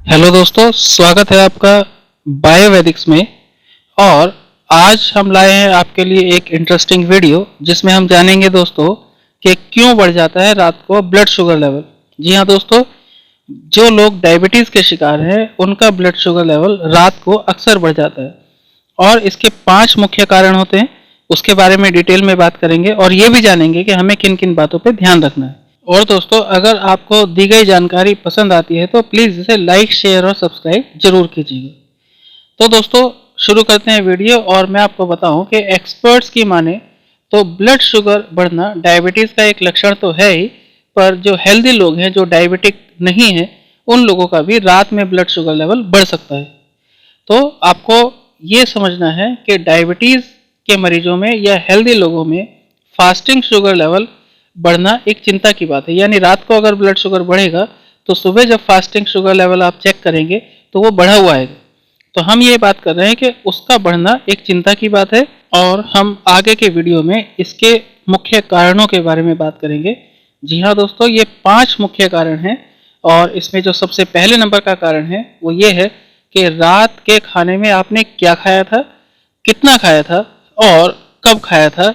Hello दोस्तों, स्वागत है आपका बायोवेदिक्स में। और आज हम लाए हैं आपके लिए एक इंटरेस्टिंग वीडियो जिसमें हम जानेंगे दोस्तों कि क्यों बढ़ जाता है रात को ब्लड शुगर लेवल। जी हाँ दोस्तों, जो लोग डायबिटीज़ के शिकार हैं उनका ब्लड शुगर लेवल रात को अक्सर बढ़ जाता है और इसके 5 मुख्य कारण होते हैं। उसके बारे में डिटेल में बात करेंगे और ये भी जानेंगे कि हमें किन किन बातों पर ध्यान रखना है। और दोस्तों, अगर आपको दी गई जानकारी पसंद आती है तो प्लीज़ इसे लाइक, शेयर और सब्सक्राइब जरूर कीजिएगा। तो दोस्तों, शुरू करते हैं वीडियो। और मैं आपको बताऊं कि एक्सपर्ट्स की माने तो ब्लड शुगर बढ़ना डायबिटीज़ का एक लक्षण तो है ही, पर जो हेल्दी लोग हैं, जो डायबिटिक नहीं हैं, उन लोगों का भी रात में ब्लड शुगर लेवल बढ़ सकता है। तो आपको ये समझना है कि डायबिटीज़ के मरीजों में या हेल्दी लोगों में फास्टिंग शुगर लेवल बढ़ना एक चिंता की बात है। यानी रात को अगर ब्लड शुगर बढ़ेगा तो सुबह जब फास्टिंग शुगर लेवल आप चेक करेंगे तो वो बढ़ा हुआ आएगा। तो हम ये बात कर रहे हैं कि उसका बढ़ना एक चिंता की बात है और हम आगे के वीडियो में इसके मुख्य कारणों के बारे में बात करेंगे। जी हाँ दोस्तों, ये 5 मुख्य कारण हैं और इसमें जो सबसे पहले नंबर का कारण है वो ये है कि रात के खाने में आपने क्या खाया था, कितना खाया था और कब खाया था।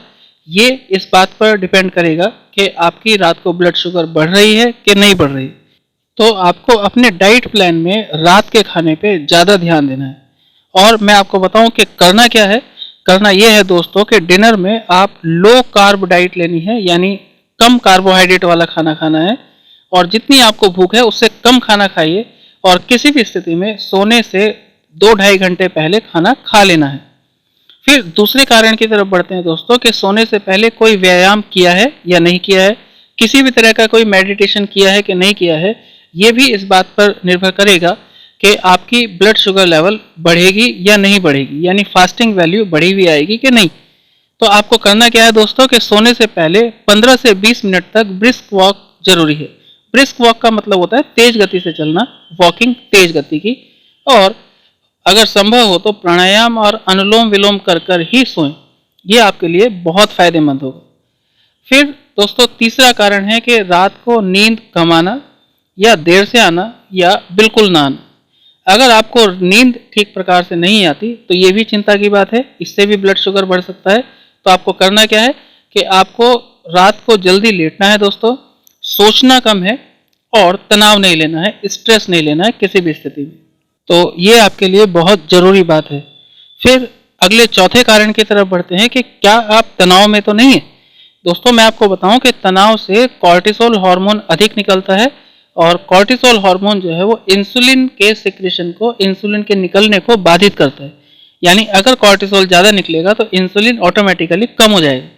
ये इस बात पर डिपेंड करेगा कि आपकी रात को ब्लड शुगर बढ़ रही है कि नहीं बढ़ रही। तो आपको अपने डाइट प्लान में रात के खाने पे ज़्यादा ध्यान देना है। और मैं आपको बताऊं कि करना क्या है। करना ये है दोस्तों कि डिनर में आप लो कार्ब डाइट लेनी है, यानी कम कार्बोहाइड्रेट वाला खाना खाना है और जितनी आपको भूख है उससे कम खाना खाइए। और किसी भी स्थिति में सोने से 2-2.5 घंटे पहले खाना खा लेना है। फिर दूसरे कारण की तरफ बढ़ते हैं दोस्तों कि सोने से पहले कोई व्यायाम किया है या नहीं किया है, किसी भी तरह का कोई मेडिटेशन किया है कि नहीं किया है। ये भी इस बात पर निर्भर करेगा कि आपकी ब्लड शुगर लेवल बढ़ेगी या नहीं बढ़ेगी, यानी फास्टिंग वैल्यू बढ़ी हुई आएगी कि नहीं। तो आपको करना क्या है दोस्तों कि सोने से पहले 15 से 20 मिनट तक ब्रिस्क वॉक जरूरी है। ब्रिस्क वॉक का मतलब होता है तेज गति से चलना, वॉकिंग तेज गति की। और अगर संभव हो तो प्राणायाम और अनुलोम विलोम कर कर ही सोएं। ये आपके लिए बहुत फायदेमंद होगा। फिर दोस्तों, तीसरा कारण है कि रात को नींद कम आना या देर से आना या बिल्कुल ना आना। अगर आपको नींद ठीक प्रकार से नहीं आती तो ये भी चिंता की बात है, इससे भी ब्लड शुगर बढ़ सकता है। तो आपको करना क्या है कि आपको रात को जल्दी लेटना है दोस्तों, सोचना कम है और तनाव नहीं लेना है, स्ट्रेस नहीं लेना है किसी भी स्थिति में। तो ये आपके लिए बहुत ज़रूरी बात है। फिर अगले चौथे कारण की तरफ बढ़ते हैं कि क्या आप तनाव में तो नहीं है। दोस्तों, मैं आपको बताऊं कि तनाव से कॉर्टिसोल हार्मोन अधिक निकलता है और कॉर्टिसोल हार्मोन जो है वो इंसुलिन के सिक्रेशन को, इंसुलिन के निकलने को बाधित करता है। यानी अगर कॉर्टिसोल ज़्यादा निकलेगा तो इंसुलिन ऑटोमेटिकली कम हो जाएगा।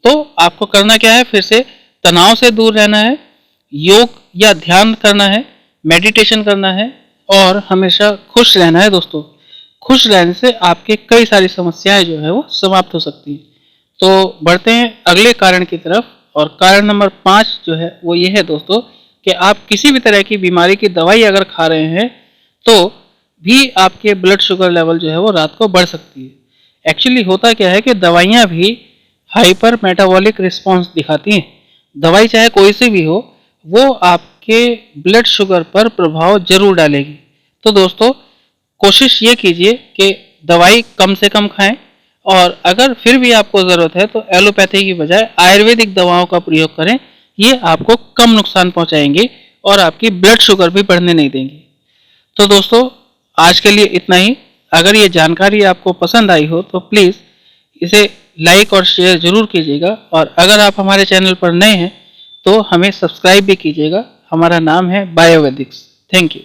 तो आपको करना क्या है, फिर से तनाव से दूर रहना है, योग या ध्यान करना है, मेडिटेशन करना है और हमेशा खुश रहना है दोस्तों। खुश रहने से आपके कई सारी समस्याएं जो है वो समाप्त हो सकती हैं। तो बढ़ते हैं अगले कारण की तरफ। और कारण नंबर 5 जो है वो ये है दोस्तों कि आप किसी भी तरह की बीमारी की दवाई अगर खा रहे हैं तो भी आपके ब्लड शुगर लेवल जो है वो रात को बढ़ सकती है। एक्चुअली होता क्या है कि दवाइयाँ भी हाइपर मेटाबॉलिक रिस्पॉन्स दिखाती हैं। दवाई चाहे कोई सी भी हो, वो आपके ब्लड शुगर पर प्रभाव जरूर डालेगी। तो दोस्तों, कोशिश ये कीजिए कि दवाई कम से कम खाएं और अगर फिर भी आपको ज़रूरत है तो एलोपैथी की बजाय आयुर्वेदिक दवाओं का प्रयोग करें। ये आपको कम नुकसान पहुंचाएंगे और आपकी ब्लड शुगर भी बढ़ने नहीं देंगे। तो दोस्तों, आज के लिए इतना ही। अगर ये जानकारी आपको पसंद आई हो तो प्लीज़ इसे लाइक और शेयर ज़रूर कीजिएगा। और अगर आप हमारे चैनल पर नए हैं तो हमें सब्सक्राइब भी कीजिएगा। हमारा नाम है बायोवेदिक्स। Thank you.